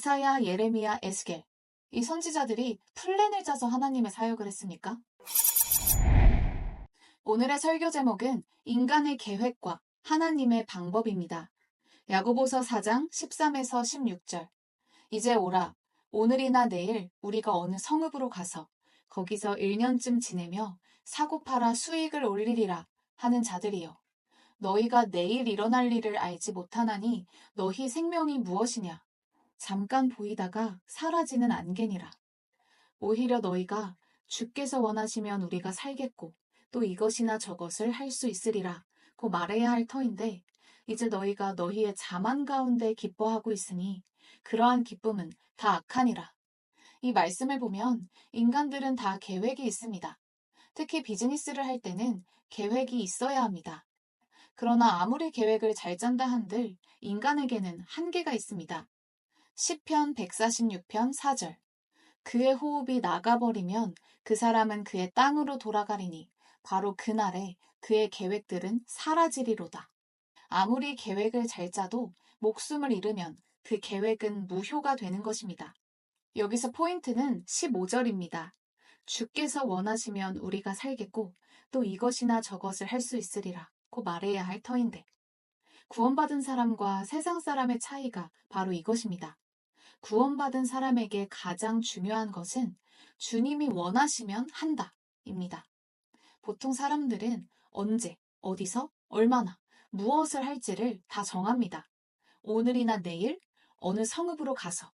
이사야, 예레미야, 에스겔. 이 선지자들이 플랜을 짜서 하나님의 사역을 했습니까? 오늘의 설교 제목은 인간의 계획과 하나님의 방법입니다. 야고보서 4장 13에서 16절. 이제 오라. 오늘이나 내일 우리가 어느 성읍으로 가서 거기서 1년쯤 지내며 사고 팔아 수익을 올리리라 하는 자들이여. 너희가 내일 일어날 일을 알지 못하나니 너희 생명이 무엇이냐? 잠깐 보이다가 사라지는 안개니라. 오히려 너희가 주께서 원하시면 우리가 살겠고 또 이것이나 저것을 할 수 있으리라 고 말해야 할 터인데 이제 너희가 너희의 자만 가운데 기뻐하고 있으니 그러한 기쁨은 다 악하니라. 이 말씀을 보면 인간들은 다 계획이 있습니다. 특히 비즈니스를 할 때는 계획이 있어야 합니다. 그러나 아무리 계획을 잘 짠다 한들 인간에게는 한계가 있습니다. 시편 146편 4절. 그의 호흡이 나가버리면 그 사람은 그의 땅으로 돌아가리니 바로 그날에 그의 계획들은 사라지리로다. 아무리 계획을 잘 짜도 목숨을 잃으면 그 계획은 무효가 되는 것입니다. 여기서 포인트는 15절입니다. 주께서 원하시면 우리가 살겠고 또 이것이나 저것을 할 수 있으리라 고 말해야 할 터인데 구원받은 사람과 세상 사람의 차이가 바로 이것입니다. 구원받은 사람에게 가장 중요한 것은 주님이 원하시면 한다 입니다. 보통 사람들은 언제, 어디서, 얼마나, 무엇을 할지를 다 정합니다. 오늘이나 내일, 어느 성읍으로 가서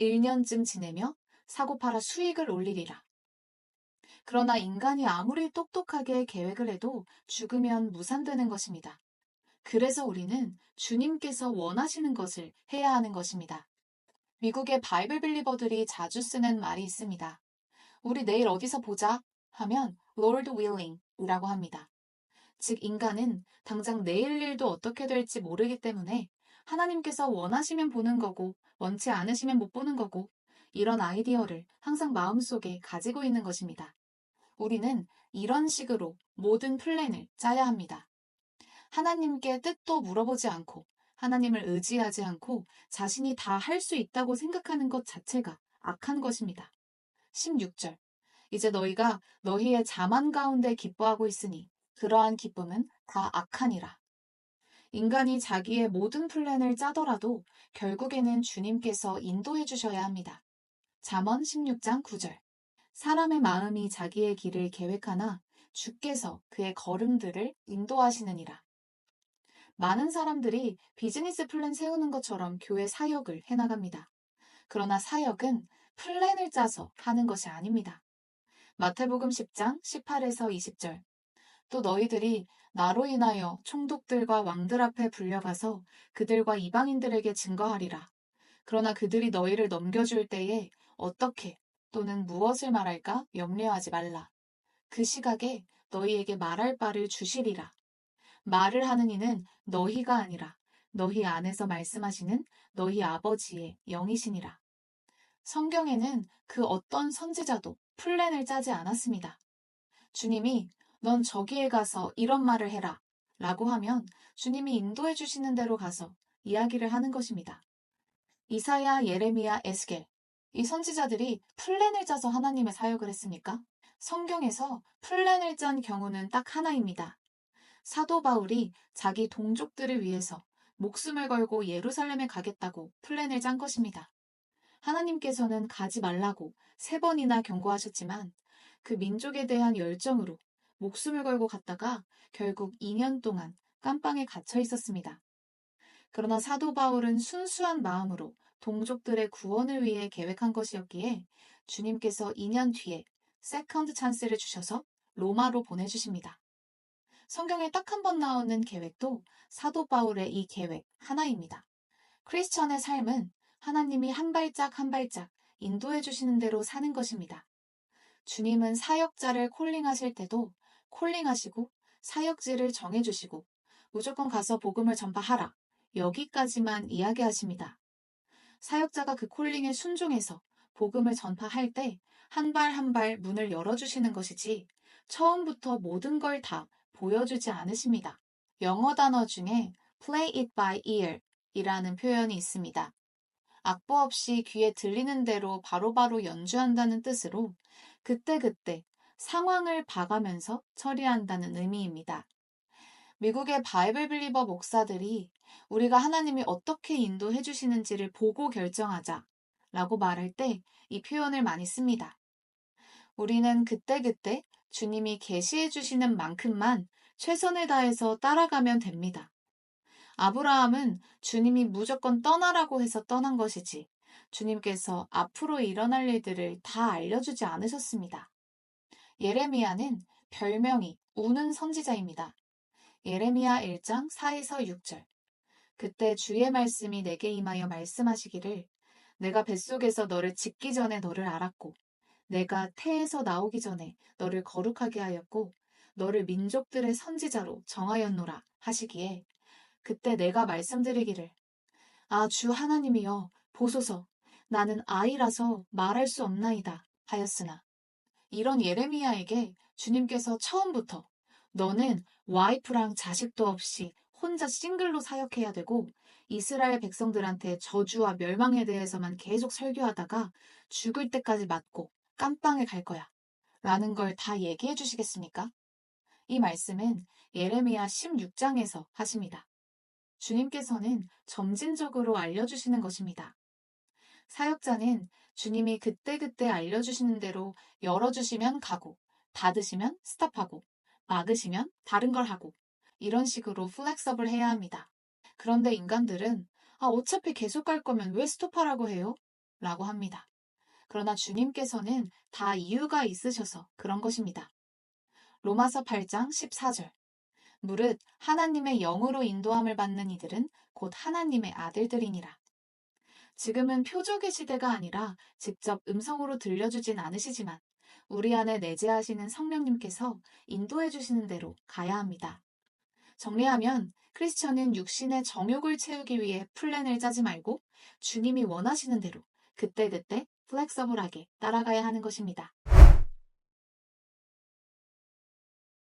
1년쯤 지내며 사고 팔아 수익을 올리리라. 그러나 인간이 아무리 똑똑하게 계획을 해도 죽으면 무산되는 것입니다. 그래서 우리는 주님께서 원하시는 것을 해야 하는 것입니다. 미국의 바이블 빌리버들이 자주 쓰는 말이 있습니다. 우리 내일 어디서 보자 하면 Lord willing 이라고 합니다. 즉 인간은 당장 내일 일도 어떻게 될지 모르기 때문에 하나님께서 원하시면 보는 거고 원치 않으시면 못 보는 거고 이런 아이디어를 항상 마음속에 가지고 있는 것입니다. 우리는 이런 식으로 모든 플랜을 짜야 합니다. 하나님께 뜻도 물어보지 않고 하나님을 의지하지 않고 자신이 다 할 수 있다고 생각하는 것 자체가 악한 것입니다. 16절. 이제 너희가 너희의 자만 가운데 기뻐하고 있으니 그러한 기쁨은 다 악하니라. 인간이 자기의 모든 플랜을 짜더라도 결국에는 주님께서 인도해 주셔야 합니다. 잠언 16장 9절. 사람의 마음이 자기의 길을 계획하나 주께서 그의 걸음들을 인도하시느니라. 많은 사람들이 비즈니스 플랜 세우는 것처럼 교회 사역을 해나갑니다. 그러나 사역은 플랜을 짜서 하는 것이 아닙니다. 마태복음 10장 18에서 20절. 또 너희들이 나로 인하여 총독들과 왕들 앞에 불려가서 그들과 이방인들에게 증거하리라. 그러나 그들이 너희를 넘겨줄 때에 어떻게 또는 무엇을 말할까 염려하지 말라. 그 시각에 너희에게 말할 바를 주시리라. 말을 하는 이는 너희가 아니라 너희 안에서 말씀하시는 너희 아버지의 영이시니라. 성경에는 그 어떤 선지자도 플랜을 짜지 않았습니다. 주님이 넌 저기에 가서 이런 말을 해라 라고 하면 주님이 인도해 주시는 대로 가서 이야기를 하는 것입니다. 이사야, 예레미야, 에스겔. 이 선지자들이 플랜을 짜서 하나님의 사역을 했습니까? 성경에서 플랜을 짠 경우는 딱 하나입니다. 사도 바울이 자기 동족들을 위해서 목숨을 걸고 예루살렘에 가겠다고 플랜을 짠 것입니다. 하나님께서는 가지 말라고 3번이나 경고하셨지만 그 민족에 대한 열정으로 목숨을 걸고 갔다가 결국 2년 동안 깜빵에 갇혀 있었습니다. 그러나 사도 바울은 순수한 마음으로 동족들의 구원을 위해 계획한 것이었기에 주님께서 2년 뒤에 세컨드 찬스를 주셔서 로마로 보내주십니다. 성경에 딱 한 번 나오는 계획도 사도 바울의 이 계획 하나입니다. 크리스천의 삶은 하나님이 한 발짝 한 발짝 인도해 주시는 대로 사는 것입니다. 주님은 사역자를 콜링하실 때도 콜링하시고 사역지를 정해주시고 무조건 가서 복음을 전파하라. 여기까지만 이야기하십니다. 사역자가 그 콜링에 순종해서 복음을 전파할 때 한 발 한 발 문을 열어주시는 것이지 처음부터 모든 걸 다 보여주지 않으십니다. 영어 단어 중에 play it by ear 이라는 표현이 있습니다. 악보 없이 귀에 들리는 대로 바로바로 연주한다는 뜻으로 그때그때 상황을 봐가면서 처리한다는 의미입니다. 미국의 바이블 빌리버 목사들이 우리가 하나님이 어떻게 인도해 주시는지를 보고 결정하자 라고 말할 때 이 표현을 많이 씁니다. 우리는 그때그때 주님이 계시해 주시는 만큼만 최선을 다해서 따라가면 됩니다. 아브라함은 주님이 무조건 떠나라고 해서 떠난 것이지 주님께서 앞으로 일어날 일들을 다 알려주지 않으셨습니다. 예레미야는 별명이 우는 선지자입니다. 예레미야 1장 4에서 6절. 그때 주의 말씀이 내게 임하여 말씀하시기를 내가 뱃속에서 너를 짓기 전에 너를 알았고 내가 태에서 나오기 전에 너를 거룩하게 하였고 너를 민족들의 선지자로 정하였노라 하시기에 그때 내가 말씀드리기를 아 주 하나님이여 보소서 나는 아이라서 말할 수 없나이다 하였으나 이런 예레미야에게 주님께서 처음부터 너는 와이프랑 자식도 없이 혼자 싱글로 사역해야 되고 이스라엘 백성들한테 저주와 멸망에 대해서만 계속 설교하다가 죽을 때까지 맞고 깜빵에 갈 거야 라는 걸 다 얘기해 주시겠습니까? 이 말씀은 예레미야 16장에서 하십니다. 주님께서는 점진적으로 알려주시는 것입니다. 사역자는 주님이 그때그때 알려주시는 대로 열어주시면 가고, 닫으시면 스탑하고, 막으시면 다른 걸 하고, 이런 식으로 플렉서블 해야 합니다. 그런데 인간들은 어차피 계속 갈 거면 왜 스톱하라고 해요? 라고 합니다. 그러나 주님께서는 다 이유가 있으셔서 그런 것입니다. 로마서 8장 14절. 무릇 하나님의 영으로 인도함을 받는 이들은 곧 하나님의 아들들이니라. 지금은 표적의 시대가 아니라 직접 음성으로 들려주진 않으시지만 우리 안에 내재하시는 성령님께서 인도해 주시는 대로 가야 합니다. 정리하면 크리스천은 육신의 정욕을 채우기 위해 플랜을 짜지 말고 주님이 원하시는 대로 그때그때 플렉서블하게 따라가야 하는 것입니다.